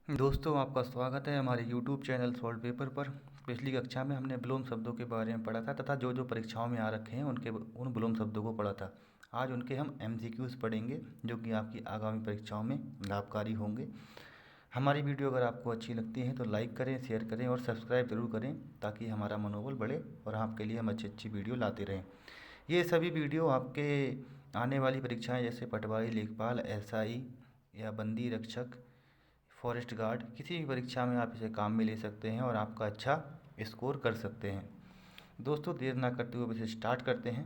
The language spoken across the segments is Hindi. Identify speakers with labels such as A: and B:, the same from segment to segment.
A: दोस्तों, आपका स्वागत है हमारे YouTube चैनल सॉल्व पेपर पर। पिछली कक्षा में हमने विलोम शब्दों के बारे में पढ़ा था तथा जो जो परीक्षाओं में आ रखे हैं उन विलोम शब्दों को पढ़ा था। आज उनके हम MCQs पढ़ेंगे जो कि आपकी आगामी परीक्षाओं में लाभकारी होंगे। हमारी वीडियो अगर आपको अच्छी लगती है तो लाइक करें, शेयर करें और सब्सक्राइब ज़रूर करें ताकि हमारा मनोबल बढ़े और आपके लिए हम अच्छी अच्छी वीडियो लाते रहें। ये सभी वीडियो आपके आने वाली परीक्षाएँ जैसे पटवारी, लेखपाल, SI या बंदी रक्षक, फॉरेस्ट गार्ड, किसी भी परीक्षा में आप इसे काम में ले सकते हैं और आपका अच्छा स्कोर कर सकते हैं। दोस्तों, देर ना करते हुए इसे स्टार्ट करते हैं।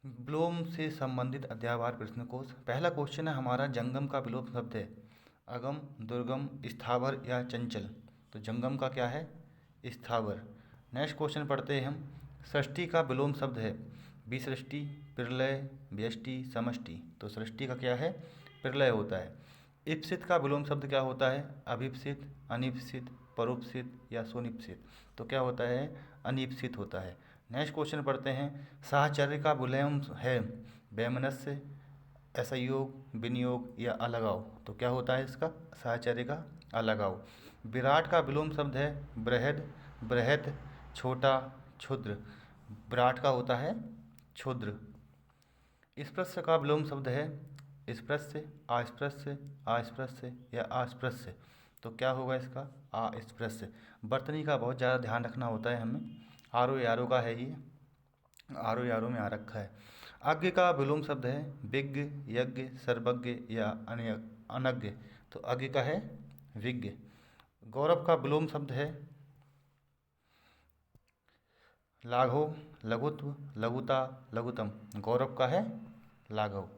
A: विलोम से संबंधित अध्यायवार प्रश्नकोश। पहला क्वेश्चन है हमारा, जंगम का विलोम शब्द है अगम, दुर्गम, स्थावर या चंचल। तो जंगम का क्या है? स्थावर। नेक्स्ट क्वेश्चन पढ़ते हैं हम। सृष्टि का विलोम शब्द है विसृष्टि, प्रलय, व्यष्टि, समष्टि। तो सृष्टि का क्या है? प्रलय होता है। इप्सित का विलोम शब्द क्या होता है? अभिप्सित, अनिप्सित, परोपसित या सुनिप्सित। तो क्या होता है? अनिप्सित होता है। नेक्स्ट क्वेश्चन पढ़ते हैं। साहचर्य का विलोम है वैमनस्य, असहयोग, विनियोग या अलगाव। तो क्या होता है इसका? साहचर्य का अलगाव। विराट का विलोम शब्द है बृहद, बृहत, छोटा, क्षुद्र। विराट का होता है क्षुद्र। स्पृश्य का विलोम शब्द है स्पृश्य, अस्पृश्य, अस्पृश्य या अस्पृश्य। तो क्या होगा इसका? अस्पृश्य। वर्तनी का बहुत ज़्यादा ध्यान रखना होता है हमें। आरो यारो का है ये, आरो यारो में आ रखा है। अज्ञ का विलोम शब्द है विज्ञ, यज्ञ, सर्वज्ञ या अनज्ञ। तो अज्ञ का है विज्ञ। गौरव का विलोम शब्द है लाघव, लघुत्व, लघुता, लघुतम। गौरव का है लाघव।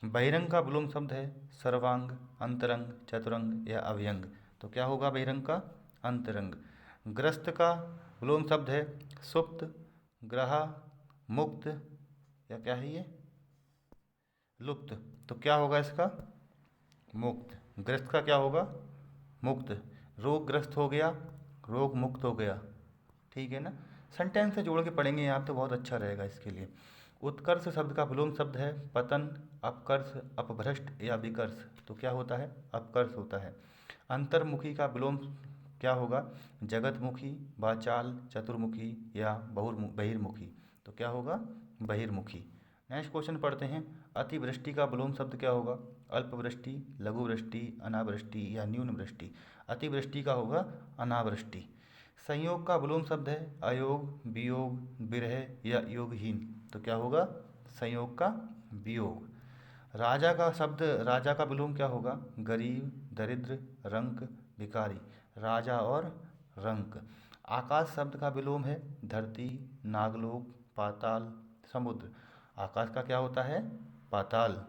A: बहिरंग का विलोम शब्द है सर्वांग, अंतरंग, चतुरंग या अभ्यंग। तो क्या होगा बहिरंग का? अंतरंग। ग्रस्त का विलोम शब्द है सुप्त, ग्रहा, मुक्त या क्या है ये? लुप्त। तो क्या होगा इसका? मुक्त। ग्रस्त का क्या होगा? मुक्त। रोगग्रस्त हो गया, रोग मुक्त हो गया। ठीक है ना? सेंटेंस से जोड़ के पढ़ेंगे आप तो बहुत अच्छा रहेगा इसके लिए। उत्कर्ष शब्द का विलोम शब्द है पतन, अपकर्ष, अपभ्रष्ट या विकर्ष। तो क्या होता है? अपकर्ष होता है। अंतर्मुखी का विलोम क्या होगा? जगतमुखी, वाचाल, चतुर्मुखी या बहिर्मुखी। तो क्या होगा? बहिर्मुखी। नेक्स्ट क्वेश्चन पढ़ते हैं। अतिवृष्टि का विलोम शब्द क्या होगा? अल्पवृष्टि, लघुवृष्टि, अनावृष्टि या न्यून वृष्टि। अतिवृष्टि का होगा अनावृष्टि। संयोग का विलोम शब्द है अयोग, वियोग, विरह या योगहीन। तो क्या होगा? संयोग का वियोग। राजा का शब्द, राजा का विलोम क्या होगा? गरीब, दरिद्र, रंक, भिखारी। राजा और रंक। आकाश शब्द का विलोम है धरती, नागलोक, पाताल, समुद्र। आकाश का क्या होता है? पाताल।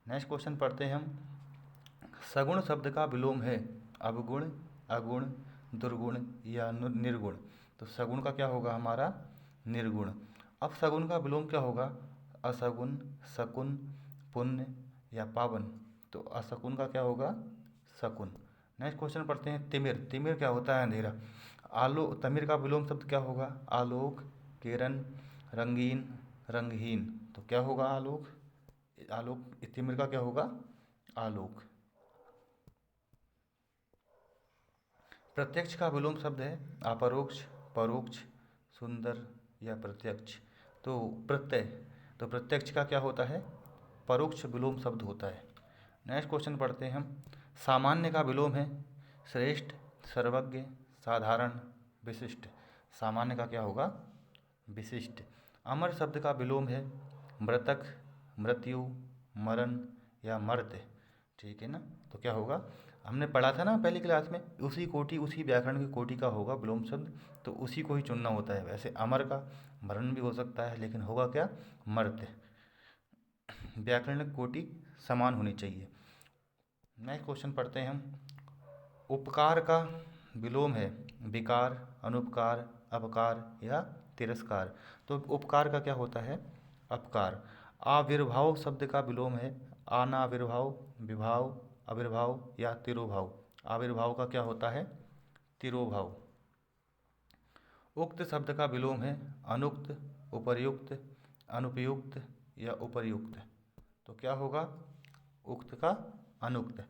A: नेक्स्ट क्वेश्चन पढ़ते हैं हम। सगुण शब्द का विलोम है अवगुण, अगुण, दुर्गुण या निर्गुण। तो सगुण का क्या होगा हमारा? निर्गुण। अब सगुण का विलोम क्या होगा? असगुण, शकुन, पुण्य या पावन। तो असकुन का क्या होगा? शकुन। नेक्स्ट क्वेश्चन पढ़ते हैं। तिमिर, तिमिर क्या होता है? अंधेरा। तिमिर का विलोम शब्द क्या होगा? आलोक, किरण, रंगीन, रंगहीन। तो क्या होगा? आलोक। आलोक, तिमिर का क्या होगा? आलोक। प्रत्यक्ष का विलोम शब्द है अपरोक्ष, परोक्ष, सुंदर या प्रत्यक्ष। तो प्रत्यय, तो प्रत्यक्ष का क्या होता है? परोक्ष विलोम शब्द होता है। नेक्स्ट क्वेश्चन पढ़ते हैं हम। सामान्य का विलोम है श्रेष्ठ, सर्वज्ञ, साधारण, विशिष्ट। सामान्य का क्या होगा? विशिष्ट। अमर शब्द का विलोम है मृतक, मृत्यु, मरण या मर्त्य। ठीक है ना? तो क्या होगा? हमने पढ़ा था ना पहली क्लास में, उसी कोटि, उसी व्याकरण की कोटि का होगा विलोम शब्द, तो उसी को ही चुनना होता है। वैसे अमर का मरण भी हो सकता है लेकिन होगा क्या? मर्त्य। व्याकरण कोटि समान होनी चाहिए। नेक्स्ट क्वेश्चन पढ़ते हैं हम। उपकार का विलोम है विकार, अनुपकार, अपकार या तिरस्कार। तो उपकार का क्या होता है? अपकार। आविर्भाव शब्द का विलोम है अनाविर्भाव, विभाव, आविर्भाव या तिरोभाव। आविर्भाव का क्या होता है? तिरोभाव। उक्त शब्द का विलोम है अनुक्त, उपर्युक्त, अनुपयुक्त या उपर्युक्त। तो क्या होगा? उक्त का अनुक्त।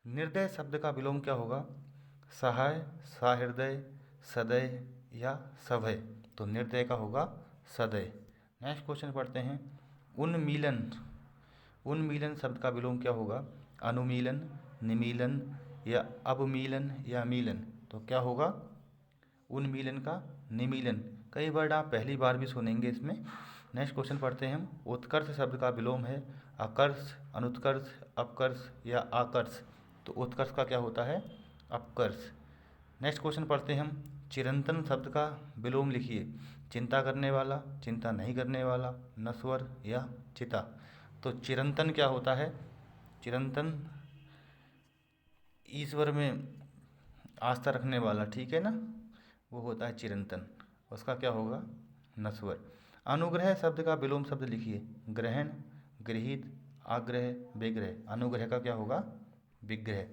A: निर्दय शब्द का विलोम क्या होगा? सहाय, सहृदय, सदय या सभय। तो निर्दय का होगा सदय। नेक्स्ट क्वेश्चन पढ़ते हैं। उन्मीलन, उन्मीलन शब्द का विलोम क्या होगा? अनुमीलन, निमीलन या अवमीलन या मीलन। तो क्या होगा? उन्मीलन का निमीलन। कई वर्ड आप पहली बार भी सुनेंगे इसमें। नेक्स्ट क्वेश्चन पढ़ते हैं हम। उत्कर्ष शब्द का विलोम है आकर्ष, अनुत्कर्ष, अपकर्ष या आकर्ष। तो उत्कर्ष का क्या होता है? अपकर्ष। नेक्स्ट क्वेश्चन पढ़ते हैं हम। चिरंतन शब्द का विलोम लिखिए। चिंता करने वाला, चिंता नहीं करने वाला, नश्वर या चिता। तो चिरंतन क्या होता है? चिरंतन ईश्वर में आस्था रखने वाला, ठीक है ना, वो होता है चिरंतन। उसका क्या होगा? नश्वर। अनुग्रह शब्द का विलोम शब्द लिखिए। ग्रहण, गृहीत, आग्रह, विग्रह। अनुग्रह का क्या होगा? विग्रह।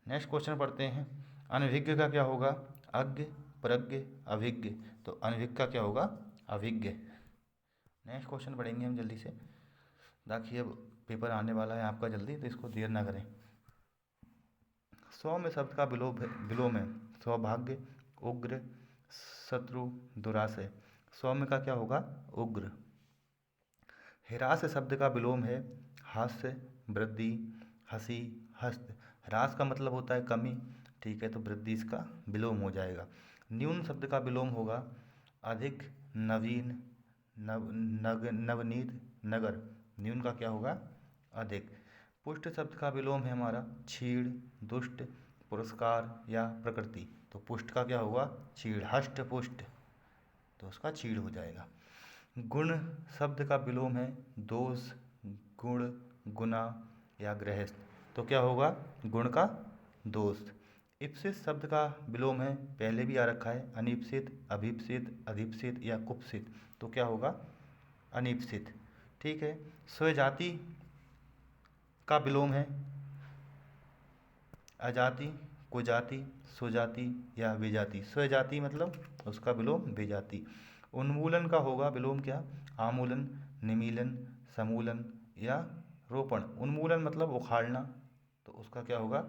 A: नेक्स्ट क्वेश्चन पढ़ते हैं। अनभिज्ञ का क्या होगा? अज्ञ, प्रज्ञ, अभिज्ञ। तो अनभिज्ञ का क्या होगा? अभिज्ञ। नेक्स्ट क्वेश्चन पढ़ेंगे हम जल्दी से, ताकि अब पेपर आने वाला है आपका जल्दी, तो इसको देर ना करें। सौम्य शब्द का विलोम है सौभाग्य, उग्र, शत्रु, दुराशय। सौम्य का क्या होगा? उग्र। ह्रास शब्द का विलोम है हास्य, वृद्धि, हंसी, हस्त। ह्रास का मतलब होता है कमी, ठीक है, तो वृद्धि इसका विलोम हो जाएगा। न्यून शब्द का विलोम होगा अधिक, नवीन, नवनीत, नगर। न्यून का क्या होगा? अधिक। पुष्ट शब्द का विलोम है हमारा क्षीण, दुष्ट, पुरस्कार या प्रकृति। तो पुष्ट का क्या होगा? क्षीण। हष्ट पुष्ट, तो उसका क्षीण हो जाएगा। गुण शब्द का विलोम है दोष, गुण, गुना या गृहस्थ। तो क्या होगा? गुण का दोष। इप्सित शब्द का विलोम है, पहले भी आ रखा है, अनीप्सित, अभीप्सित, अधिप्सित या कुप्सित। तो क्या होगा? अनीप्सित, ठीक है। स्वजाति का विलोम है अजाति, कुजाति, सुजाति या विजाति। स्वजाति मतलब उसका विलोम विजाति। उन्मूलन का होगा विलोम क्या? आमूलन, निमीलन, समूलन या रोपण। उन्मूलन मतलब उखाड़ना, तो उसका क्या होगा?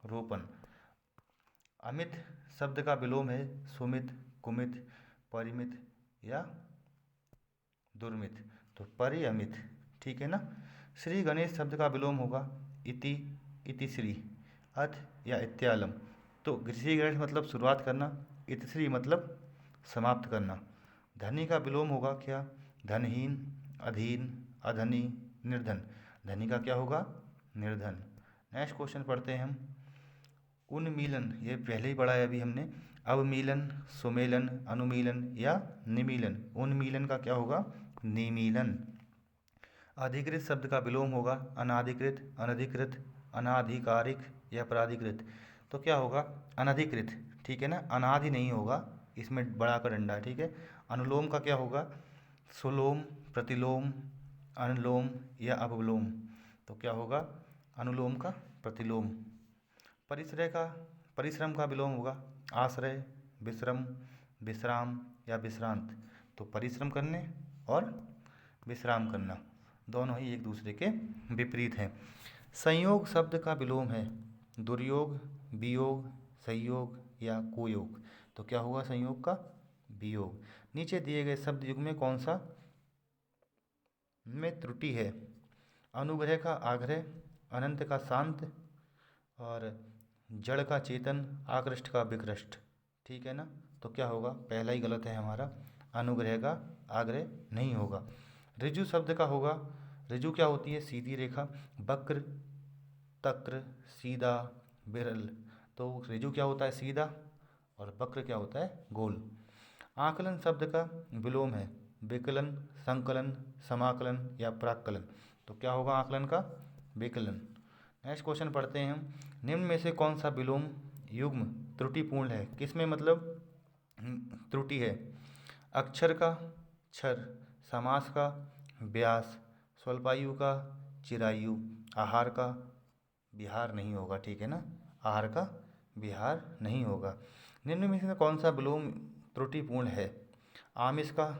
A: रोपण। अमित शब्द का विलोम है सुमित, कुमित, परिमित या दुर्मित। तो परिअमित, ठीक है ना। श्री गणेश शब्द का विलोम होगा इति, इतिश्री, अथ या इत्यालम। तो श्री गणेश मतलब शुरुआत करना, इतिश्री मतलब समाप्त करना। धनी का विलोम होगा क्या? धनहीन, अधीन, अधनी, निर्धन। धनी का क्या होगा? निर्धन। नेक्स्ट क्वेश्चन पढ़ते हैं हम। उन्मीलन, ये पहले ही पढ़ा है अभी हमने। अवमीलन, सुमेलन, अनुमीलन या निमीलन। उन्मीलन का क्या होगा? निमीलन। अधिकृत शब्द का विलोम होगा अनाधिकृत, अनधिकृत, अनाधिकारिक या प्राधिकृत। तो क्या होगा? अनधिकृत, ठीक है ना, अनादि नहीं होगा, इसमें बड़ा का डंडा है, ठीक है। अनुलोम का क्या होगा? सुलोम, प्रतिलोम, अनुलोम या अपलोम। तो क्या होगा? अनुलोम का प्रतिलोम। परिश्रम का विलोम होगा आश्रय, विश्रम, विश्राम या विश्रांत। तो परिश्रम करने और विश्राम करना दोनों ही एक दूसरे के विपरीत हैं। संयोग शब्द का विलोम है दुर्योग, वियोग, संयोग या कुयोग। तो क्या होगा संयोग का? वियोग। नीचे दिए गए शब्द युग में कौन सा में त्रुटि है? अनुग्रह का आग्रह, अनंत का शांत और जड़ का चेतन, आकृष्ट का विकृष्ट, ठीक है ना। तो क्या होगा? पहला ही गलत है हमारा, अनुग्रह का आग्रह नहीं होगा। ऋजु शब्द का होगा, ऋजु क्या होती है? सीधी रेखा, वक्र, तक्र, सीधा, विरल। तो ऋजु क्या होता है? सीधा, और वक्र क्या होता है? गोल। आकलन शब्द का विलोम है विकलन, संकलन, समाकलन या प्राक्कलन। तो क्या होगा आकलन का? विकलन। नेक्स्ट क्वेश्चन पढ़ते हैं हम। निम्न में से कौन सा विलोम युग्म त्रुटिपूर्ण है? किसमें मतलब त्रुटि है? अक्षर का क्षर, समास का व्यास, स्वल्पायु का चिरायु, आहार का विहार नहीं होगा, ठीक है ना, आहार का विहार नहीं होगा। निम्न में से कौन सा विलोम त्रुटिपूर्ण है? आमिष का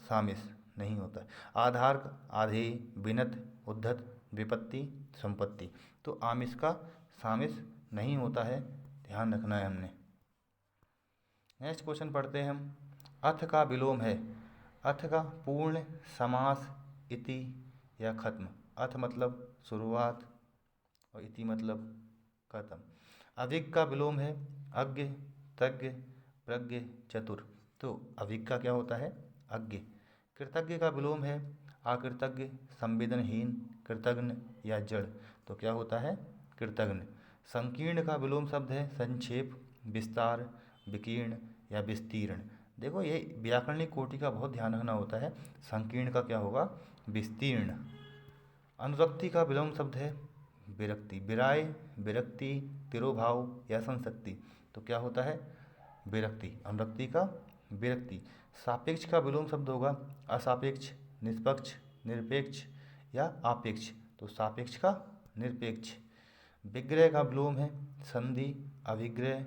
A: सामिष नहीं होता है। आधार का आधेय, विनत, उद्धत, विपत्ति, संपत्ति। तो आमिष का शामिल नहीं होता है, ध्यान रखना है हमने। नेक्स्ट क्वेश्चन पढ़ते हैं हम। अथ का विलोम है। अथ का पूर्ण समास इति या खत्म। अथ मतलब शुरुआत और इति मतलब खत्म। अभिज्ञ का विलोम है अज्ञ, तज्ञ, प्रज्ञ, चतुर। तो अभिज्ञ का क्या होता है? अज्ञ। कृतज्ञ का विलोम है अकृतज्ञ, संवेदनहीन, कृतघ्न या जड़। तो क्या होता है? कृतघ्न। संकीर्ण का विलोम शब्द है संक्षेप, विस्तार, विकीर्ण या विस्तीर्ण। देखो ये व्याकरणिक कोटि का बहुत ध्यान रखना होता है। संकीर्ण का क्या होगा? विस्तीर्ण। अनुरक्ति का विलोम शब्द है विरक्ति। विराय, विरक्ति, तिरोभाव या संसक्ति। तो क्या होता है? विरक्ति। अनुरक्ति का विरक्ति। सापेक्ष का विलोम शब्द होगा असापेक्ष, निष्पक्ष, निरपेक्ष या आपेक्ष। तो सापेक्ष का निरपेक्ष। विग्रह का विलोम है संधि, अभिग्रह,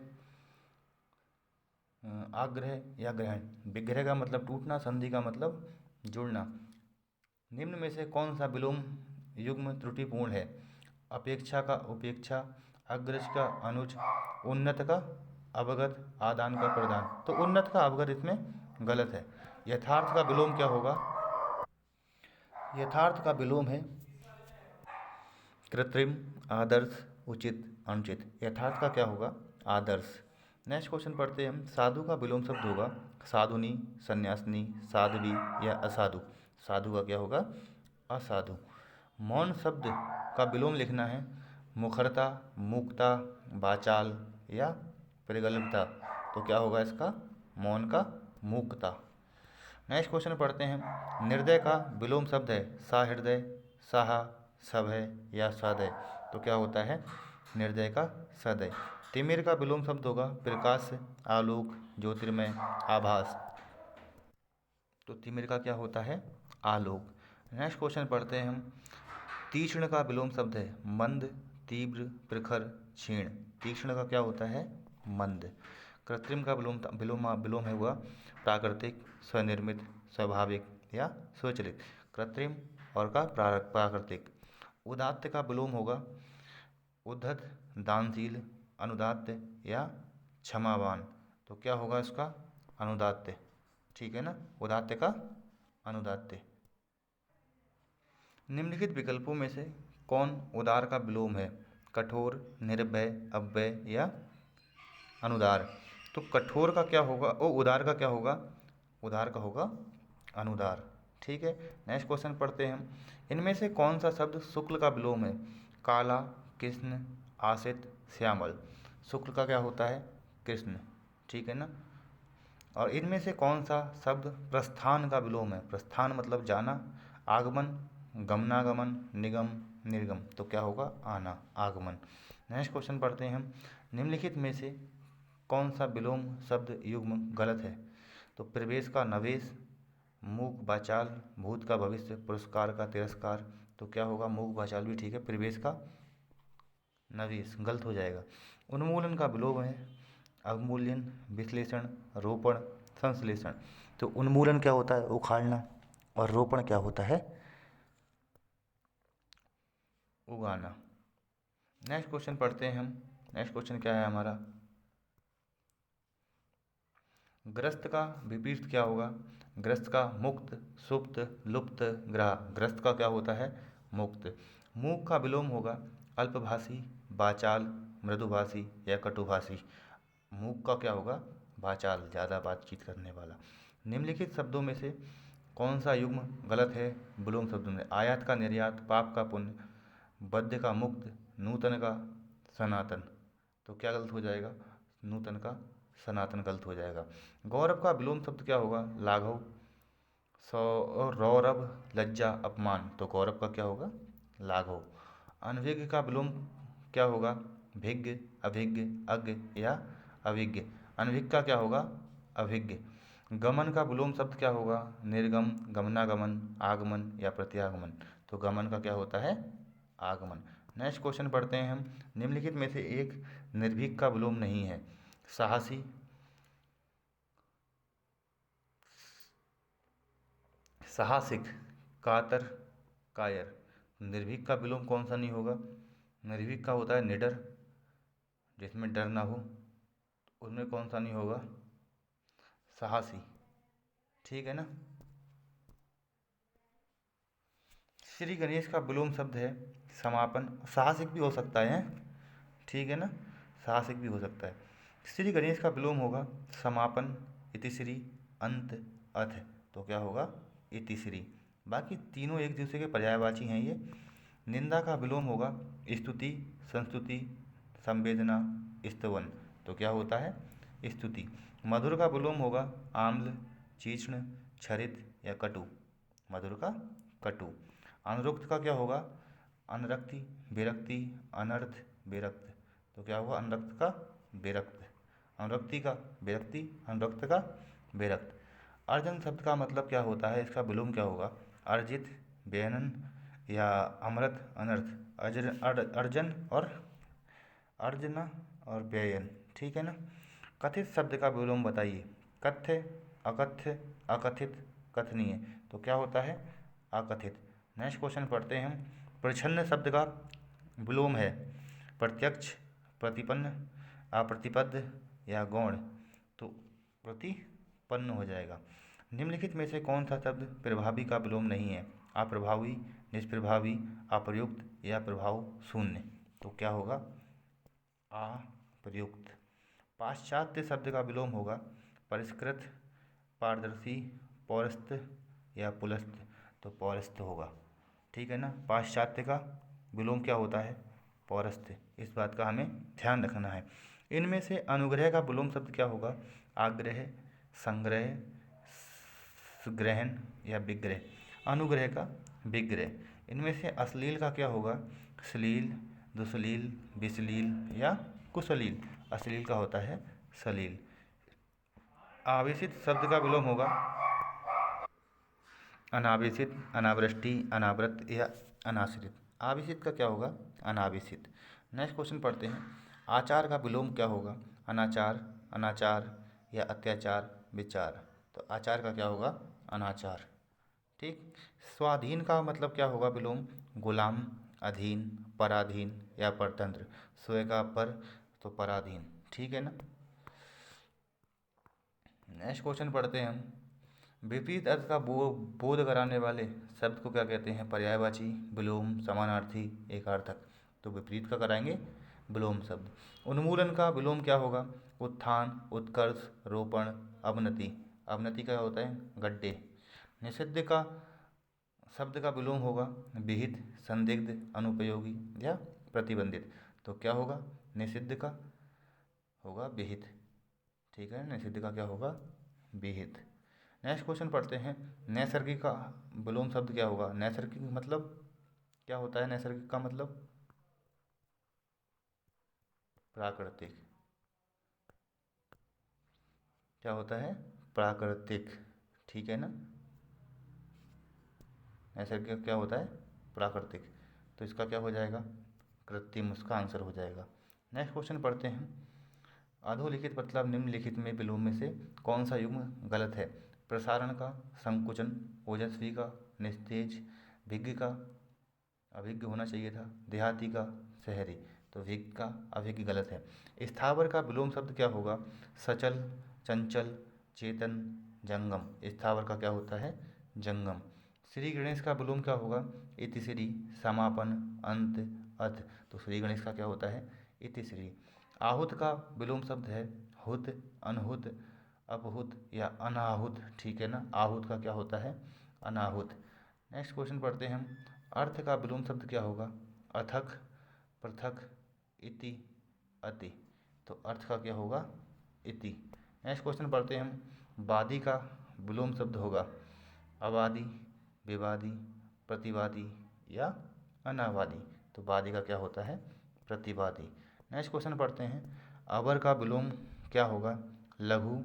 A: आग्रह या ग्रहण। विग्रह का मतलब टूटना, संधि का मतलब जुड़ना। निम्न में से कौन सा विलोम युग्म त्रुटिपूर्ण है? अपेक्षा का उपेक्षा, अग्रज का अनुज, उन्नत का अवगत, आदान का प्रदान। तो उन्नत का अवगत इसमें गलत है। यथार्थ का विलोम क्या होगा? यथार्थ का विलोम है कृत्रिम, आदर्श, उचित, अनुचित। यथार्थ का क्या होगा? आदर्श। नेक्स्ट क्वेश्चन पढ़ते हैं हम। साधु का विलोम शब्द होगा साधुनी, सन्यासिनी, साध्वी या असाधु। साधु का क्या होगा? असाधु। मौन शब्द का विलोम लिखना है मुखरता, मूकता, वाचाल या प्रगल्भता। तो क्या होगा इसका? मौन का मूकता। नेक्स्ट क्वेश्चन पढ़ते हैं। निर्दय का विलोम शब्द है सहृदय, सहा, सभय या सदय। तो क्या होता है? निर्दय का सदय। तिमिर का विलोम शब्द होगा प्रकाश, आलोक, ज्योतिर्मय, आभास। तो तिमिर का क्या होता है? आलोक। नेक्स्ट क्वेश्चन पढ़ते हैं हम। तीक्ष्ण का विलोम शब्द है मंद, तीव्र, प्रखर, क्षीण। तीक्ष्ण का क्या होता है? मंद। कृत्रिम का विलोम है हुआ प्राकृतिक, स्वनिर्मित, स्वाभाविक या स्वचलित। कृत्रिम और का प्राकृतिक। उदात्त का विलोम होगा उद्धत, दानशील, अनुदात्त या क्षमावान। तो क्या होगा इसका? अनुदात्त। ठीक है ना? उदात्त का अनुदात्त। निम्नलिखित विकल्पों में से कौन उदार का विलोम है? कठोर, निर्भय, अव्यय या अनुदार। तो कठोर का क्या होगा? उदार का क्या होगा? उदार का होगा अनुदार। ठीक है। नेक्स्ट क्वेश्चन पढ़ते हैं हम। इनमें से कौन सा शब्द शुक्ल का विलोम है? काला, कृष्ण, आसित, श्यामल। शुक्ल का क्या होता है? कृष्ण। ठीक है ना? और इनमें से कौन सा शब्द प्रस्थान का विलोम है? प्रस्थान मतलब जाना, आगमन, गमनागमन, निगम, निर्गम। तो क्या होगा? आना, आगमन। नेक्स्ट क्वेश्चन पढ़ते हैं हम। निम्नलिखित में से कौन सा विलोम शब्द युग्म गलत है? तो प्रवेश का नवेश, मूक वाचाल, भूत का भविष्य, पुरस्कार का तिरस्कार। तो क्या होगा? मूक वाचाल भी ठीक है, प्रवेश का नवेश गलत हो जाएगा। उन्मूलन का विलोम है अवमूल्यन, विश्लेषण, रोपण, संश्लेषण। तो उन्मूलन क्या होता है? उखाड़ना। और रोपण क्या होता है? उगाना। नेक्स्ट क्वेश्चन पढ़ते हैं हम। नेक्स्ट क्वेश्चन क्या है हमारा? ग्रस्त का विपरीत क्या होगा? ग्रस्त का मुक्त, सुप्त, लुप्त, ग्रह। ग्रस्त का क्या होता है? मुक्त। मूक का विलोम होगा अल्पभाषी, वाचाल, मृदुभाषी या कटुभाषी। मूक का क्या होगा? वाचाल, ज़्यादा बातचीत करने वाला। निम्नलिखित शब्दों में से कौन सा युग्म गलत है विलोम शब्दों में? आयात का निर्यात, पाप का पुण्य, बद्ध का मुक्त, नूतन का सनातन। तो क्या गलत हो जाएगा? नूतन का सनातन गलत हो जाएगा। गौरव का विलोम शब्द क्या होगा? लाघव, रौरव, लज्जा, अपमान। तो गौरव का क्या होगा? लाघव। अनभिज्ञ का विलोम क्या होगा? भिज्ञ, अभिज्ञ, अज्ञ या अभिज्ञ। अनभिज्ञ का क्या होगा? अभिज्ञ। गमन का विलोम शब्द क्या होगा? निर्गम, गमनागमन, आगमन या प्रत्यागमन। तो गमन का क्या होता है? आगमन। नेक्स्ट क्वेश्चन पढ़ते हैं हम। निम्नलिखित में से एक निर्भीक का विलोम नहीं है। साहसी, साहसिक, कातर, कायर। निर्भीक का विलोम कौन सा नहीं होगा? निर्भीक का होता है निडर, जिसमें डर ना हो, उनमें कौन सा नहीं होगा? साहसी। ठीक है ना। श्री गणेश का विलोम शब्द है समापन। साहसिक भी हो सकता है, ठीक है ना, साहसिक भी हो सकता है। श्री गणेश का विलोम होगा समापन, इतिश्री, अंत, अथ। तो क्या होगा? इतिश्री। बाकी तीनों एक दूसरे के पर्यायवाची हैं ये। निंदा का विलोम होगा स्तुति, संस्तुति, संवेदना, स्तवन। तो क्या होता है? स्तुति। मधुर का विलोम होगा आम्ल, तीक्ष्ण, क्षरित या कटु। मधुर का कटु। अनुरुक्त का क्या होगा? अनरक्ति, विरक्ति, अनर्थ, विरक्त। तो क्या हुआ? अनरक्त का विरक्त। अनुरक्ति का विरक्ति, अनुरक्त का विरक्त। अर्जन शब्द का मतलब क्या होता है? इसका विलोम क्या होगा? अर्जित, व्ययन या अमृत, अनर्थ। अर्जन और अर्जना और व्ययन। ठीक है ना। कथित शब्द का विलोम बताइए। कथ्य, अकथ्य, अकथित, कथनीय। तो क्या होता है? अकथित। नेक्स्ट क्वेश्चन पढ़ते हैं हम। परिच्छन्न शब्द का विलोम है प्रत्यक्ष, प्रतिपन्न, अप्रतिपद या गौण। तो प्रतिपन्न हो जाएगा। निम्नलिखित में से कौन सा शब्द प्रभावी का विलोम नहीं है? अप्रभावी, निष्प्रभावी, अप्रयुक्त या प्रभाव शून्य। तो क्या होगा? अप्रयुक्त। पाश्चात्य शब्द का विलोम होगा परिष्कृत, पारदर्शी, पौरस्त्य या पुलस्त्य। तो पौरस्त्य होगा। ठीक है ना। पाश्चात्य का विलोम क्या होता है? पौरस्त्य। इस बात का हमें ध्यान रखना है। इनमें से अनुग्रह का विलोम शब्द क्या होगा? आग्रह, संग्रह, ग्रहण या विग्रह। अनुग्रह का विग्रह। इनमें से अश्लील का क्या होगा? श्लील, दुश्लील, विश्लील या कुशलील। अश्लील का होता है सलील। आवेशित शब्द का विलोम होगा अनावेशित, अनावृष्टि, अनावृत या अनाश्रित। आवेशित का क्या होगा? अनावेशित। नेक्स्ट क्वेश्चन पढ़ते हैं। आचार का विलोम क्या होगा? अनाचार, अनाचार या अत्याचार, विचार। तो आचार का क्या होगा? अनाचार। ठीक। स्वाधीन का मतलब क्या होगा विलोम? गुलाम, अधीन, पराधीन या परतंत्र। स्व का पर, तो पराधीन। ठीक है ना। नेक्स्ट क्वेश्चन पढ़ते हैं हम। विपरीत अर्थ का बोध कराने वाले शब्द को क्या कहते हैं? पर्यायवाची, विलोम, समानार्थी, एकार्थक। तो विपरीत का कराएंगे विलोम शब्द। उन्मूलन का विलोम क्या होगा? उत्थान, उत्कर्ष, रोपण, अवनति। अवनति का होता है गड्ढे। निषिद्ध का शब्द का विलोम होगा विहित, संदिग्ध, अनुपयोगी या प्रतिबंधित। तो क्या होगा? निषिद्ध का होगा विहित। ठीक है। निषिद्ध का क्या होगा? विहित। नेक्स्ट क्वेश्चन पढ़ते हैं। नैसर्गिक का विलोम शब्द क्या होगा? नैसर्गिक मतलब क्या होता है? नैसर्गिक का मतलब प्राकृतिक। क्या होता है? प्राकृतिक। ठीक है ना। नैसर्गिक क्या होता है? प्राकृतिक। तो इसका क्या हो जाएगा? कृत्रिम। उसका आंसर हो जाएगा। नेक्स्ट क्वेश्चन पढ़ते हैं। अधोलिखित मतलब निम्नलिखित में विलोम में से कौन सा युग्म गलत है? प्रसारण का संकुचन, ओजस्वी का निस्तेज, भिज्ञ का अभिज्ञ होना चाहिए था, देहाती का शहरी। तो भिज्ञ का अभिज्ञ गलत है। स्थावर का विलोम शब्द क्या होगा? सचल, चंचल, चेतन, जंगम। स्थावर का क्या होता है? जंगम। श्री गणेश का विलोम क्या होगा? इतिश्री, समापन, अंत, अथ। तो श्री गणेश का क्या होता है? इतिश्री। आहुत का विलोम शब्द है हुत, अनहुत, अपहुत या अनाहुत। ठीक है ना। आहुत का क्या होता है? अनाहुत। नेक्स्ट क्वेश्चन पढ़ते हैं हम। अर्थ का विलोम शब्द क्या होगा? अथक, पृथक, इति, अति। तो अर्थ का क्या होगा? इति। नेक्स्ट क्वेश्चन पढ़ते हैं हम। वादी का विलोम शब्द होगा अवादी, विवादी, प्रतिवादी या अनावादी। तो वादी का क्या होता है? प्रतिवादी। नेक्स्ट क्वेश्चन पढ़ते हैं। अवर का विलोम क्या होगा? लघु,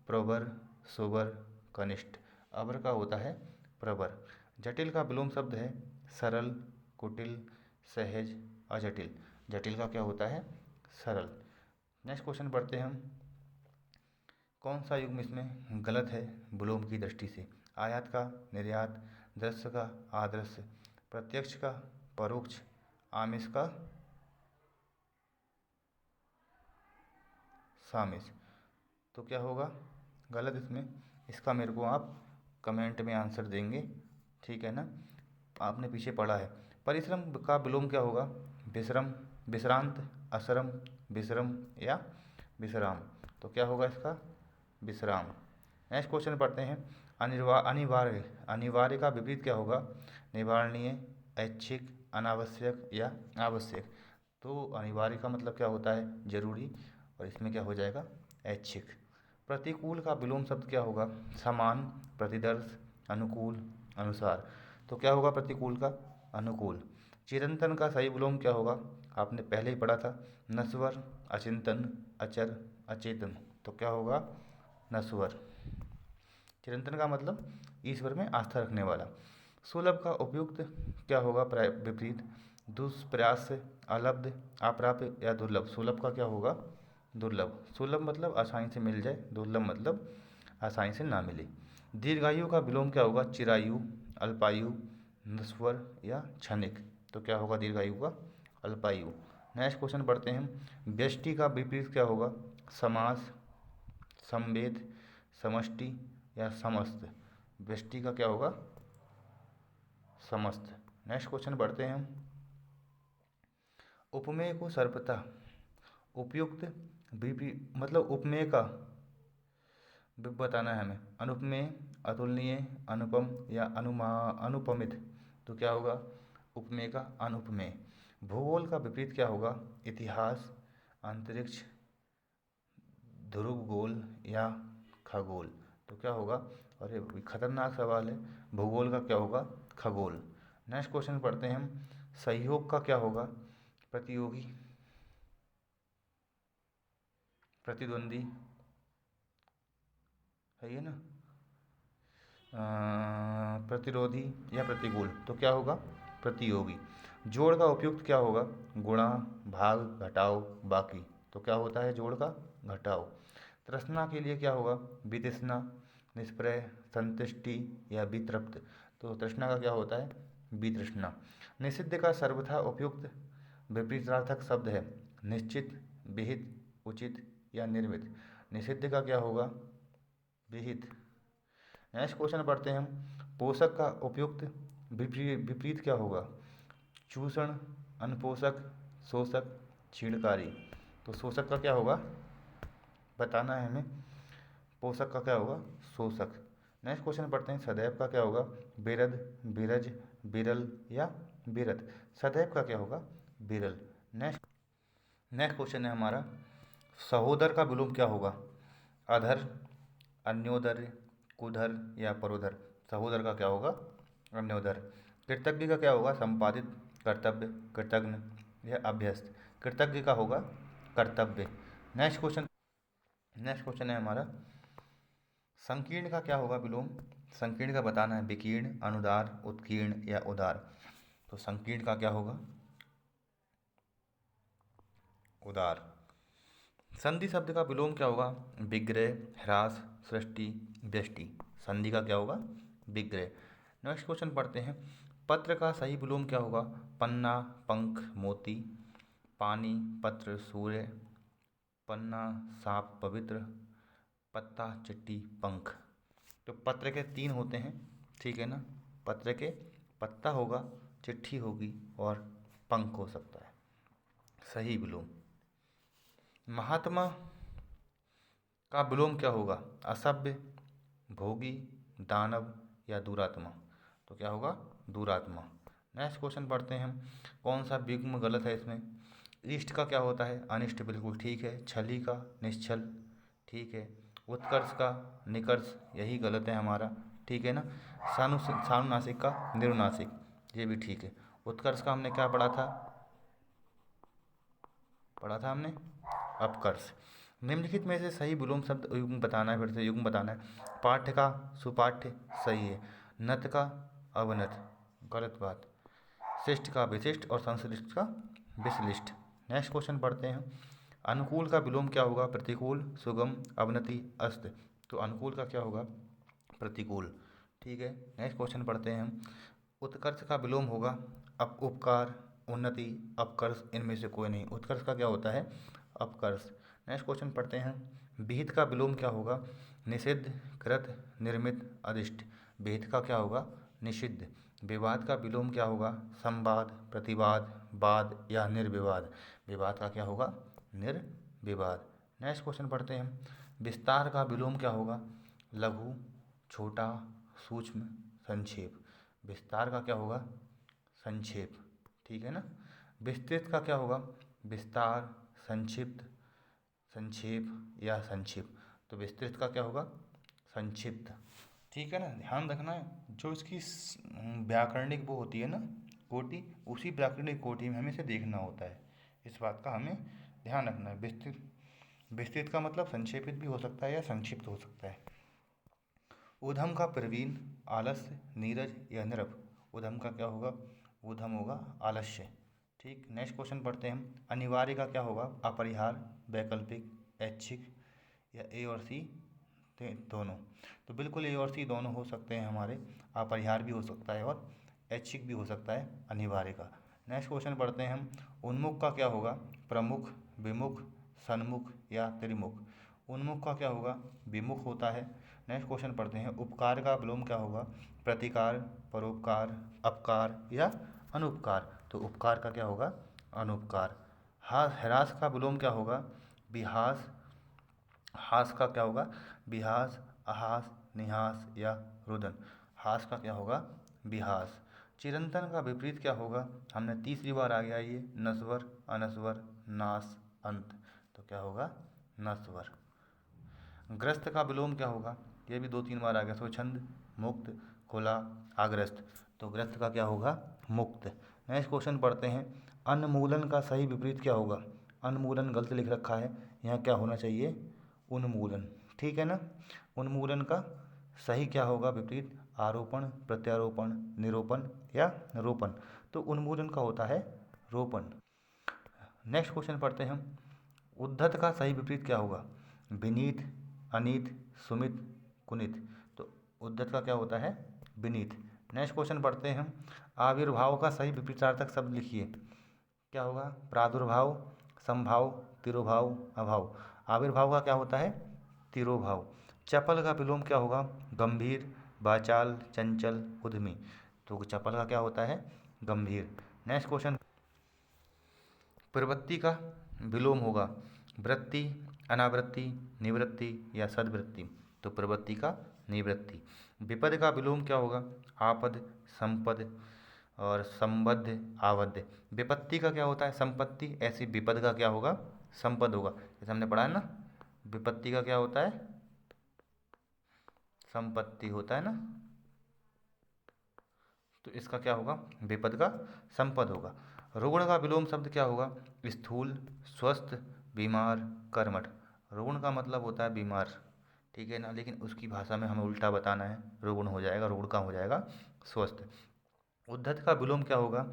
A: प्रवर, सुवर, कनिष्ठ। अवर का होता है प्रवर। जटिल का विलोम शब्द है सरल, कुटिल, सहज, अजटिल। जटिल का क्या होता है? सरल। नेक्स्ट क्वेश्चन पढ़ते हैं हम। कौन सा युग्म इसमें गलत है विलोम की दृष्टि से? आयात का निर्यात, दृश्य का आदृश्य, प्रत्यक्ष का परोक्ष, आमिष का सामिस। तो क्या होगा गलत इसमें, इसका मेरे को आप कमेंट में आंसर देंगे, ठीक है ना। आपने पीछे पढ़ा है। परिश्रम का विलोम क्या होगा? विश्रम, विश्रांत, अश्रम, विश्रम या विश्राम। तो क्या होगा इसका? विश्राम। नेक्स्ट क्वेश्चन पढ़ते हैं। अनिवार्य, अनिवार्य का विपरीत क्या होगा? निवारणीय, ऐच्छिक, अनावश्यक या आवश्यक। तो अनिवार्य का मतलब क्या होता है? जरूरी, और इसमें क्या हो जाएगा? ऐच्छिक। प्रतिकूल का विलोम शब्द क्या होगा? समान, प्रतिदर्श, अनुकूल, अनुसार। तो क्या होगा प्रतिकूल का? अनुकूल। चिरंतन का सही विलोम क्या होगा? आपने पहले ही पढ़ा था, नश्वर, अचिंतन, अचर, अचेतन। तो क्या होगा? नश्वर। चिरंतन का मतलब ईश्वर में आस्था रखने वाला। सुलभ का उपयुक्त क्या होगा? विपरीत, दुष्प्रयास, अलब्ध, अप्राप्य या दुर्लभ। सुलभ का क्या होगा? दुर्लभ। सुलभ मतलब आसानी से मिल जाए, दुर्लभ मतलब आसानी से ना मिले। दीर्घायु का विलोम क्या होगा? चिरायु, अल्पायु, नश्वर या क्षणिक। तो क्या होगा दीर्घायु का? अल्पायु। नेक्स्ट क्वेश्चन पढ़ते हैं। व्यष्टि का विपरीत क्या होगा? समास, संवेद, समष्टि या समस्त। व्यष्टि का क्या होगा? समस्त। नेक्स्ट क्वेश्चन पढ़ते हैं। उपमेय को सर्वथा उपयुक्त मतलब उपमेय का बताना है हमें। अनुपमेय, अतुलनीय, अनुपम या अनुपमित। तो क्या होगा उपमेय का? अनुपमेय। भूगोल का विपरीत क्या होगा? इतिहास, अंतरिक्ष, ध्रुवगोल या खगोल। तो क्या होगा? और ये खतरनाक सवाल है, भूगोल का क्या होगा? खगोल। नेक्स्ट क्वेश्चन पढ़ते हैं हम। सहयोग का क्या होगा? प्रतियोगी, प्रतिद्वंदी, है ये ना, प्रतिरोधी या प्रतिकूल। तो क्या होगा? प्रतियोगी। जोड़ का उपयुक्त क्या होगा? गुणा, भाग, घटाओ, बाकी। तो क्या होता है जोड़ का? घटाओ। तृष्णा के लिए क्या होगा? वितृष्णा, निष्प्रय, संतुष्टि या वितृप्त। तो तृष्णा का क्या होता है? वितृष्णा। निषिद्ध का सर्वथा उपयुक्त विपरीतार्थक शब्द है। निश्चित, विहित, उचित या निर्मित। निषिद्ध का क्या होगा? विहित। नेक्स्ट क्वेश्चन पढ़ते हैं हम। पोषक का उपयुक्त विपरीत क्या होगा? चूषण, अनपोषक, शोषक, छीणकारी। तो शोषक का क्या होगा बताना है हमें। पोषक का क्या होगा? शोषक। नेक्स्ट क्वेश्चन पढ़ते हैं। सदैव का क्या होगा? बिरध, बिरज, बिरल या बिरत। सदैव का क्या होगा? बिरल। नेक्स्ट क्वेश्चन है हमारा, सहोदर का विलोम क्या होगा? अधर, अन्योदर, कुधर या परोधर। सहोदर का क्या होगा? अन्योदर। कृतज्ञ का क्या होगा? संपादित, कर्तव्य, कृतज्ञ या अभ्यस्त। कृतज्ञ का होगा कर्तव्य। नेक्स्ट क्वेश्चन है हमारा, संकीर्ण का क्या होगा विलोम? संकीर्ण का बताना है। विकीर्ण, अनुदार, उत्कीर्ण या उदार। तो संकीर्ण का क्या होगा? उदार। संधि शब्द का विलोम क्या होगा? विग्रह, ह्रास, सृष्टि, व्यष्टि। संधि का क्या होगा? विग्रह। नेक्स्ट क्वेश्चन पढ़ते हैं। पत्र का सही विलोम क्या होगा? पन्ना, पंख, मोती, पानी, पत्र, सूर्य, पन्ना, सांप, पवित्र, पत्ता, चिट्ठी, पंख। तो पत्र के 3 होते हैं, ठीक है ना। पत्र के पत्ता होगा, चिट्ठी होगी और पंख हो सकता है। सही विलोम। महात्मा का विलोम क्या होगा? असभ्य, भोगी, दानव या दुरात्मा। तो क्या होगा? दुरात्मा। नेक्स्ट क्वेश्चन पढ़ते हैं हम। कौन सा विग्म गलत है इसमें? इष्ट का क्या होता है? अनिष्ट बिल्कुल ठीक है। छली का निश्छल, ठीक है। उत्कर्ष का निकर्ष, यही गलत है हमारा, ठीक है ना। सानुनासिक का निरुनासिक, ये भी ठीक है। उत्कर्ष का हमने क्या पढ़ा था? हमने अपकर्ष। निम्नलिखित में से सही विलोम शब्द युग्म बताना है। फिर से युग्म बताना है। पाठ्य का सुपाठ्य सही है। नत का अवनत गलत बात। शिष्ट का विशिष्ट और संश्लिष्ट का विश्लिष्ट। नेक्स्ट क्वेश्चन पढ़ते हैं। अनुकूल का विलोम क्या होगा? प्रतिकूल, सुगम, अवनति, अस्त। तो अनुकूल का क्या होगा? प्रतिकूल, ठीक है। नेक्स्ट क्वेश्चन पढ़ते हैं हम। उत्कर्ष का विलोम होगा उपकार, उन्नति, अपकर्ष। इनमें से कोई नहीं। उत्कर्ष का क्या होता है? अपकर्ष। नेक्स्ट क्वेश्चन पढ़ते हैं। विहित का विलोम क्या होगा? निषिद्ध, कृत, निर्मित, अदिष्ट। विहित का क्या होगा? निषिद्ध। विवाद का विलोम क्या होगा? संवाद, प्रतिवाद, वाद या निर्विवाद। विवाद का क्या होगा? निर्विवाद। नेक्स्ट क्वेश्चन पढ़ते हैं। विस्तार का विलोम क्या होगा? लघु, छोटा, सूक्ष्म, संक्षेप। विस्तार का क्या होगा? संक्षेप। ठीक है ना। विस्तृत का क्या होगा? विस्तार, संक्षिप्त, संक्षेप या संक्षिप्त। तो विस्तृत का क्या होगा? संक्षिप्त। ठीक है ना। ध्यान रखना है, जो इसकी व्याकरणिक वो होती है ना कोटि, उसी व्याकरणिक कोटि में हमें इसे देखना होता है। इस बात का हमें ध्यान रखना है। विस्तृत, विस्तृत का मतलब संक्षेपित भी हो सकता है या संक्षिप्त हो सकता है। ऊधम का प्रवीण, आलस्य, नीरज या निरप। ऊधम का क्या होगा? ऊधम होगा आलस्य। ठीक। नेक्स्ट क्वेश्चन पढ़ते हैं हम। अनिवार्य का क्या होगा? अपरिहार्य, वैकल्पिक, ऐच्छिक या ए और सी दोनों। तो बिल्कुल ए और सी दोनों हो सकते हैं हमारे। अपरिहार्य भी हो सकता है और ऐच्छिक भी हो सकता है अनिवार्य का। नेक्स्ट क्वेश्चन पढ़ते हैं हम। उन्मुख का क्या होगा? प्रमुख, विमुख, सन्मुख या त्रिमुख। उन्मुख का क्या होगा? विमुख होता है। नेक्स्ट क्वेश्चन पढ़ते हैं। उपकार का विलोम क्या होगा? प्रतिकार, परोपकार, अपकार या अनुपकार। तो उपकार का क्या होगा? अनुपकार। ह्रास का विलोम क्या होगा? विहास। हास का क्या होगा? विहास, अहास, निहास या रुदन। हास का क्या होगा? विहास। चिरंतन का विपरीत क्या होगा? हमने तीसरी बार आ गया ये। नस्वर, अनस्वर, नाश, अंत। तो क्या होगा? नस्वर। ग्रस्त का विलोम क्या होगा? ये भी 2-3 बार आ गया। स्वच्छंद, मुक्त, खुला, आग्रस्त। तो ग्रस्त का क्या होगा? मुक्त। नेक्स्ट क्वेश्चन पढ़ते हैं। अन्मूलन का सही विपरीत क्या होगा? अन्मूलन गलत लिख रखा है, यहाँ क्या होना चाहिए? उन्मूलन। ठीक है ना। उन्मूलन का सही क्या होगा विपरीत? आरोपण, प्रत्यारोपण, निरूपण या रोपण। तो उन्मूलन का होता है रोपण। नेक्स्ट क्वेश्चन पढ़ते हैं हम। उद्धत का सही विपरीत क्या होगा? विनीत, अनीत, सुमित, कुनित। तो उद्धत का क्या होता है? विनीत। नेक्स्ट क्वेश्चन पढ़ते हैं हम। आविर्भाव का सही विपरीतार्थक शब्द लिखिए। क्या होगा? प्रादुर्भाव, संभाव, तिरोभाव, अभाव। आविर्भाव का क्या होता है? तिरोभाव। चपल का विलोम क्या होगा? गंभीर, वाचाल, चंचल, उद्यमी। तो चपल का क्या होता है? गंभीर। Next question. प्रवृत्ति का विलोम होगा वृत्ति, अनावृत्ति, निवृत्ति या सद्वृत्ति। तो प्रवृत्ति का निवृत्ति। विपद का विलोम क्या होगा? आपद, संपद और संबद्ध, आवद्ध। विपत्ति का क्या होता है? संपत्ति। ऐसी विपद का क्या होगा? संपद होगा। जैसे हमने पढ़ा है ना, विपत्ति का क्या होता है? संपत्ति होता है ना। तो इसका क्या होगा? विपद का संपद होगा। रुग्ण का विलोम शब्द क्या होगा? स्थूल, स्वस्थ, बीमार, कर्मठ। रुग्ण का मतलब होता है बीमार। ठीक है ना। लेकिन उसकी भाषा में हमें उल्टा बताना है। रुग्ण हो जाएगा, रुग्ण का हो जाएगा स्वस्थ। उद्धत का विलोम क्या होगा?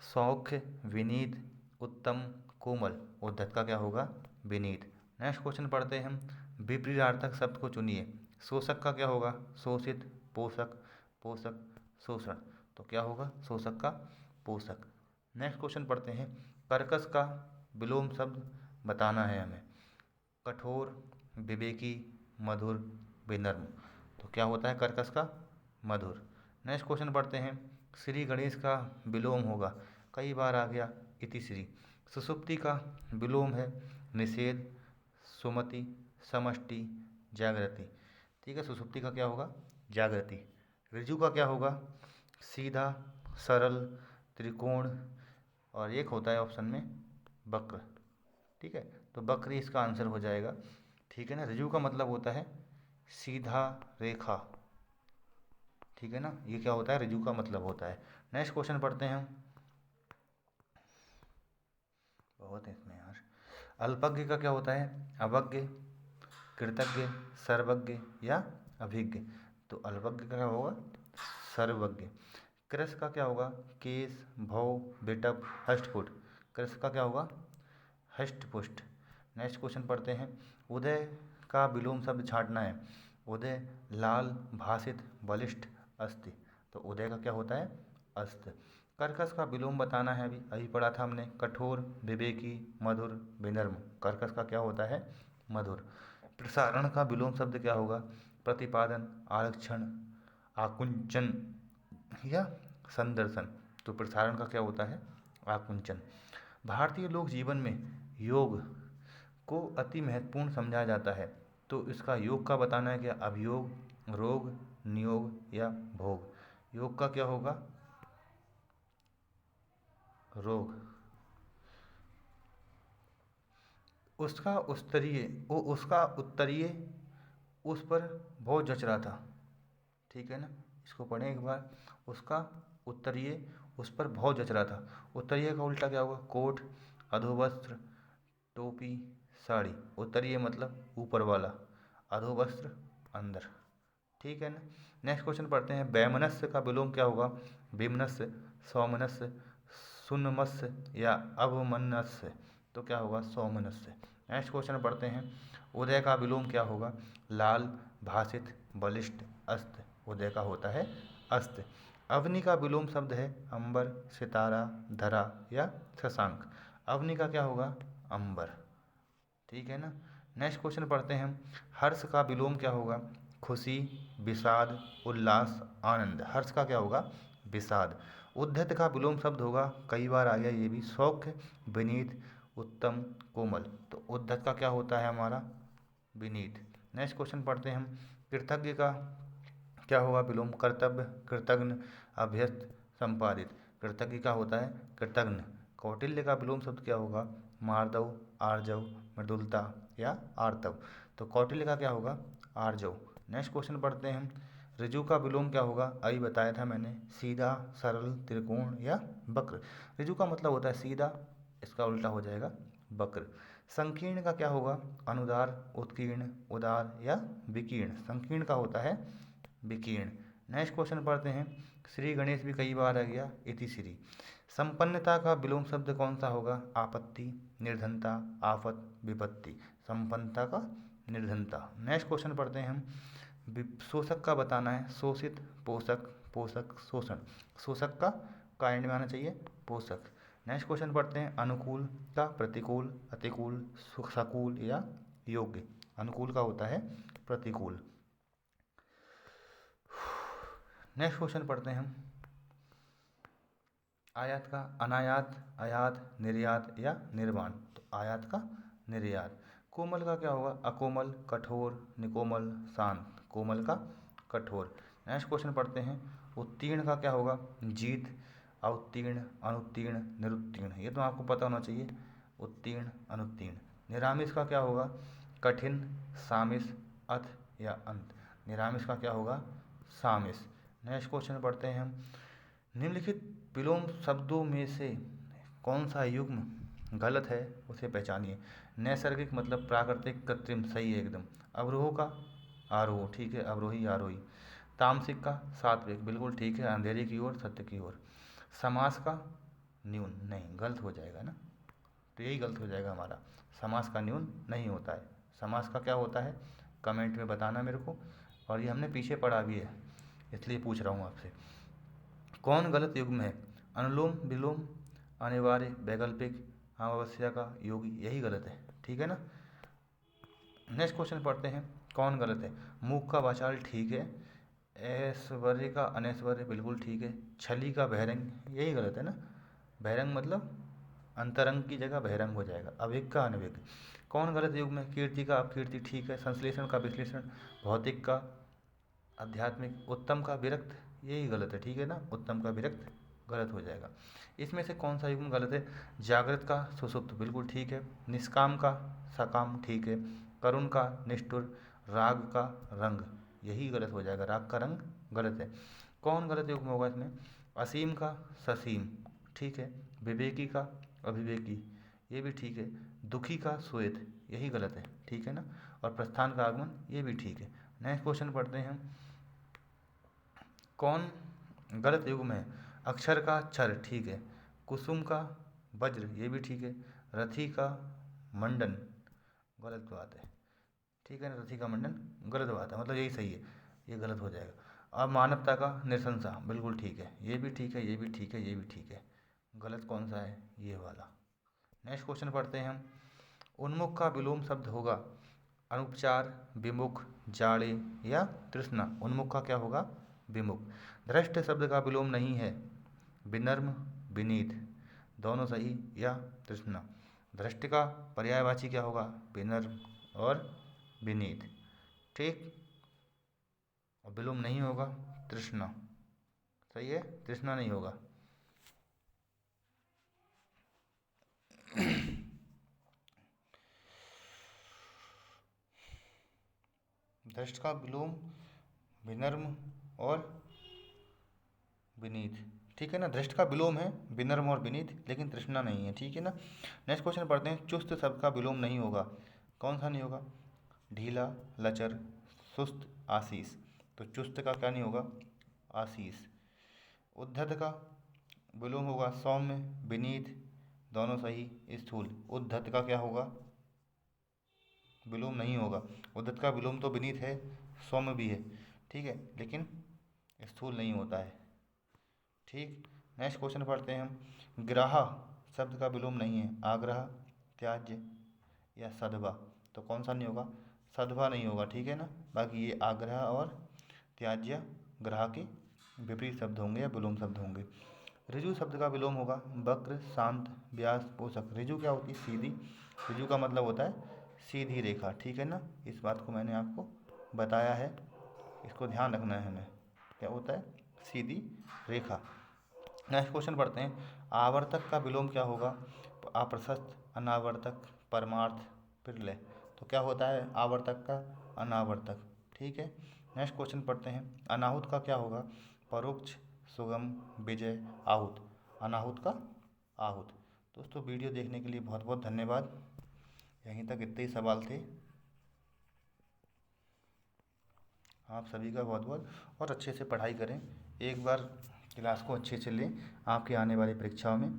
A: सौख्य, विनीत, उत्तम, कोमल। उद्धत का क्या होगा? विनीत। नेक्स्ट क्वेश्चन पढ़ते हैं हम। विपरीतार्थक शब्द को चुनिए। शोषक का क्या होगा? शोषित, पोषक, पोषक, शोषण। तो क्या होगा? शोषक का पोषक। नेक्स्ट क्वेश्चन पढ़ते हैं। कर्कश का विलोम शब्द बताना है हमें। कठोर, विवेकी, मधुर, विनम्र। तो क्या होता है कर्कश का? मधुर। नेक्स्ट क्वेश्चन पढ़ते हैं। श्री गणेश का विलोम होगा, कई बार आ गया, इतिश्री। सुषुप्ति का विलोम है निषेध, सुमति, समष्टि, जागृति। ठीक है। सुषुप्ति का क्या होगा? जागृति। ऋजु का क्या होगा? सीधा, सरल, त्रिकोण और एक होता है ऑप्शन में वक्र। ठीक है। तो वक्र इसका आंसर हो जाएगा। ठीक है ना। ऋजु का मतलब होता है सीधा, रेखा। ठीक है ना। ये क्या होता है? ऋजु का मतलब होता है। नेक्स्ट क्वेश्चन पढ़ते हैं हम। बहुत है इसमें यार। अल्पज्ञ का क्या होता है? अवज्ञ, कृतज्ञ, सर्वज्ञ या अभिज्ञ। तो अल्पज्ञ का क्या होगा? सर्वज्ञ। कृश का क्या होगा? केश, भव, बिटप, हष्टपुष्ट। कृश का क्या होगा? हष्टपुष्ट। नेक्स्ट क्वेश्चन पढ़ते हैं। उदय का विलोम शब्द छांटना है। उदय, लाल, भासित, बलिष्ठ, अस्ति। तो उदय का क्या होता है? अस्त। कर्कश का विलोम बताना है, अभी अभी पढ़ा था हमने, कठोर, विवेकी, मधुर, विनम्र। कर्कश का क्या होता है? मधुर। प्रसारण का विलोम शब्द क्या होगा? प्रतिपादन, आरक्षण, आकुंचन या संदर्शन। तो प्रसारण का क्या होता है? आकुंचन। भारतीय लोक जीवन में योग को अति महत्वपूर्ण समझा जाता है, तो इसका योग का बताना है क्या? अभियोग, रोग, नियोग या भोग। योग का क्या होगा? रोग। उसका उत्तरीय उस पर बहुत जच रहा था, ठीक है ना। इसको पढ़ें एक बार। उसका उत्तरीय उस पर बहुत जच रहा था। उत्तरीय का उल्टा क्या होगा? कोट, अधोवस्त्र, टोपी, साड़ी। उत्तरीय मतलब ऊपर वाला, अधोवस्त्र अंदर, ठीक है ना। नेक्स्ट क्वेश्चन पढ़ते हैं। वैमनस्य का विलोम क्या होगा? विमनस्य, सौमनस्य, सुनमस्य या अवमनस्य। तो क्या होगा? सौमनस्य। नेक्स्ट क्वेश्चन पढ़ते हैं। उदय का विलोम क्या होगा? लाल, भासित, बलिष्ठ, अस्त। उदय का होता है अस्त। अवनि का विलोम शब्द है अंबर, सितारा, धरा या शशांक। अवनि का क्या होगा? अंबर, ठीक है ना। नेक्स्ट क्वेश्चन पढ़ते हैं हम। हर्ष का विलोम क्या होगा? खुशी, विषाद, उल्लास, आनंद। हर्ष का क्या होगा? विषाद। उद्धत का विलोम शब्द होगा, कई बार आ गया ये भी, सौख्य, विनीत, उत्तम, कोमल। तो उद्धत का क्या होता है हमारा? विनीत। नेक्स्ट क्वेश्चन पढ़ते हैं हम। कृतज्ञ का क्या होगा विलोम? कर्तव्य, कृतघ्न, अभ्यस्त, संपादित। कृतज्ञ का होता है कृतघ्न। कौटिल्य का विलोम शब्द क्या होगा? मार्दव, आर्जव, मृदुलता या आर्तव। तो कौटिल्य का क्या होगा? आर्जव। नेक्स्ट क्वेश्चन पढ़ते हैं हम। ऋजु का विलोम क्या होगा? अभी बताया था मैंने, सीधा, सरल, त्रिकोण या वक्र। ऋजु का मतलब होता है सीधा, इसका उल्टा हो जाएगा वक्र। संकीर्ण का क्या होगा? अनुदार, उत्कीर्ण, उदार या विकीर्ण। संकीर्ण का होता है विकीर्ण। नेक्स्ट क्वेश्चन पढ़ते हैं। श्री गणेश भी कई बार आ गया, इति श्री। संपन्नता का विलोम शब्द कौन सा होगा? आपत्ति, निर्धनता, आफत, विपत्ति। संपन्नता का निर्धनता। नेक्स्ट क्वेश्चन पढ़ते हैं हम। शोषक का बताना है। शोषित, पोषक, पोषक, शोषण। शोषक का एंड में आना चाहिए पोषक। नेक्स्ट क्वेश्चन पढ़ते हैं। अनुकूल का प्रतिकूल, अतिकूल, सकूल या योग्य। अनुकूल का होता है प्रतिकूल। नेक्स्ट क्वेश्चन पढ़ते हैं हम। आयात का अनायात, आयात, निर्यात या निर्वाण। तो आयात का निर्यात। कोमल का क्या होगा? अकोमल, कठोर, निकोमल, शांत। कोमल का कठोर। नेक्स्ट क्वेश्चन पढ़ते हैं। उत्तीर्ण का क्या होगा? जीत, अवतीर्ण, अनुत्तीर्ण, निरुत्तीर्ण। ये तो आपको पता होना चाहिए, उत्तीर्ण, अनुत्तीर्ण। निरामिष का क्या होगा? कठिन, सामिस, अथ या अंत। निरामिष का क्या होगा? सामिस। नेक्स्ट क्वेश्चन पढ़ते हैं हम। निम्नलिखित विलोम शब्दों में से कौन सा युग्म गलत है, उसे पहचानिए। नैसर्गिक मतलब प्राकृतिक, कृत्रिम, सही है एकदम। अवरोह का आरोह, ठीक है, अवरोही, आरोही। तामसिक का सात्विक, बिल्कुल ठीक है, अंधेरे की ओर, सत्य की ओर। समास का न्यून, नहीं, गलत हो जाएगा ना, तो यही गलत हो जाएगा हमारा। समास का न्यून नहीं होता है। समास का क्या होता है? कमेंट में बताना मेरे को। और ये हमने पीछे पढ़ा भी है, इसलिए पूछ रहा हूँ आपसे। कौन गलत युग्म है? अनुलोम विलोम, अनिवार्य, वैकल्पिक, अमावस्या का, योगी। यही गलत है, ठीक है ना। नेक्स्ट क्वेश्चन पढ़ते हैं। कौन गलत है? मूक का वाचाल ठीक है, ऐश्वर्य का अनैश्वर्य बिल्कुल ठीक है, छली का बहरंग, यही गलत है ना। बहरंग मतलब अंतरंग की जगह बहरंग हो जाएगा। अभिज्ञ का अनभिज्ञ। कौन गलत युग्म है? कीर्ति का अपकीर्ति ठीक है, संश्लेषण का विश्लेषण, भौतिक का आध्यात्मिक, उत्तम का विरक्त, यही गलत है, ठीक है ना। उत्तम का विरक्त गलत हो जाएगा। इसमें से कौन सा युग्म गलत है? जागृत का सुषुप्त, बिल्कुल ठीक है, निष्काम का सकाम ठीक है, करुण का निष्ठुर, राग का रंग, यही गलत हो जाएगा, राग का रंग गलत है। कौन गलत युग्म होगा इसमें? असीम का ससीम, ठीक है, विवेकी का अविवेकी, ये भी ठीक है, दुखी का श्वेत, यही गलत है, ठीक है ना। और प्रस्थान का आगमन, ये भी ठीक है। नेक्स्ट क्वेश्चन पढ़ते हैं। कौन गलत युग्म है? अक्षर का क्षर ठीक है, कुसुम का वज्र, ये भी ठीक है, रथी का मंडन गलत बात है, ठीक है ना। रथी का मंडन गलत बात है, मतलब यही सही है, ये गलत हो जाएगा। अब मानवता का निशंसा, बिल्कुल ठीक है, ये भी ठीक है, ये भी ठीक है, ये भी ठीक है। गलत कौन सा है? ये वाला। नेक्स्ट क्वेश्चन पढ़ते हैं हम। उन्मुख का विलोम शब्द होगा अनुपचार, विमुख, जाड़े या तृष्णा। उन्मुख का क्या होगा? विमुख। धृष्ट शब्द का विलोम नहीं है विनम्र, विनीत। दोनों सही या तृष्णा। धृष्ट का पर्यायवाची क्या होगा? विनम्र और विनीत। ठीक। और विलोम नहीं होगा तृष्णा। सही है, तृष्णा नहीं होगा। धृष्ट का विलोम विनम्र और विनीत। ठीक है ना, धृष्ट का विलोम है विनम्र और विनीत, लेकिन तृष्णा नहीं है। ठीक है ना। नेक्स्ट क्वेश्चन पढ़ते हैं। चुस्त शब्द का विलोम नहीं होगा। कौन सा नहीं होगा? ढीला, लचर, सुस्त, आशीष। तो चुस्त का क्या नहीं होगा? आशीष। उद्धत का विलोम होगा सौम्य, विनीत। दोनों सही। स्थूल। उद्धत का क्या होगा? विलोम नहीं होगा। उद्धत का विलोम तो विनीत है, सौम्य भी है, ठीक है, लेकिन स्थूल नहीं होता है। ठीक। नेक्स्ट क्वेश्चन पढ़ते हैं हम। ग्राह शब्द का विलोम नहीं है आग्रह, त्याज्य या सद्भा। तो कौन सा नहीं होगा? सद्भा नहीं होगा। ठीक है ना। बाकी ये आग्रह और त्याज्य ग्राह के विपरीत शब्द होंगे या विलोम शब्द होंगे। ऋजु शब्द का विलोम होगा वक्र, शांत, व्यास, पोषक। ऋजु क्या होती है? सीधी। ऋजु का मतलब होता है सीधी रेखा। ठीक है ना। इस बात को मैंने आपको बताया है, इसको ध्यान रखना है हमें। क्या होता है? सीधी रेखा। नेक्स्ट क्वेश्चन पढ़ते हैं। आवर्तक का विलोम क्या होगा? अप्रशस्त, अनावर्तक, परमार्थ, प्रलय। तो क्या होता है आवर्तक का? अनावर्तक। ठीक है। नेक्स्ट क्वेश्चन पढ़ते हैं। अनाहुत का क्या होगा? परोक्ष, सुगम, विजय, आहूत। अनाहुत का आहूत। दोस्तों वीडियो देखने के लिए बहुत बहुत धन्यवाद। यहीं तक इतने ही सवाल थे। आप सभी का बहुत बहुत, और अच्छे से पढ़ाई करें। एक बार क्लास को अच्छे से लें, आपकी आने वाली परीक्षाओं में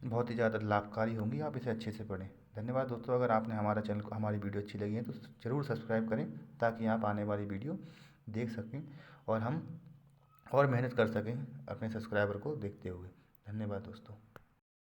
A: बहुत ही ज़्यादा लाभकारी होंगी। आप इसे अच्छे से पढ़ें। धन्यवाद दोस्तों। अगर आपने हमारा चैनल को, हमारी वीडियो अच्छी लगी है तो ज़रूर सब्सक्राइब करें, ताकि आप आने वाली वीडियो देख सकें और हम और मेहनत कर सकें अपने सब्सक्राइबर को देखते हुए। धन्यवाद दोस्तों।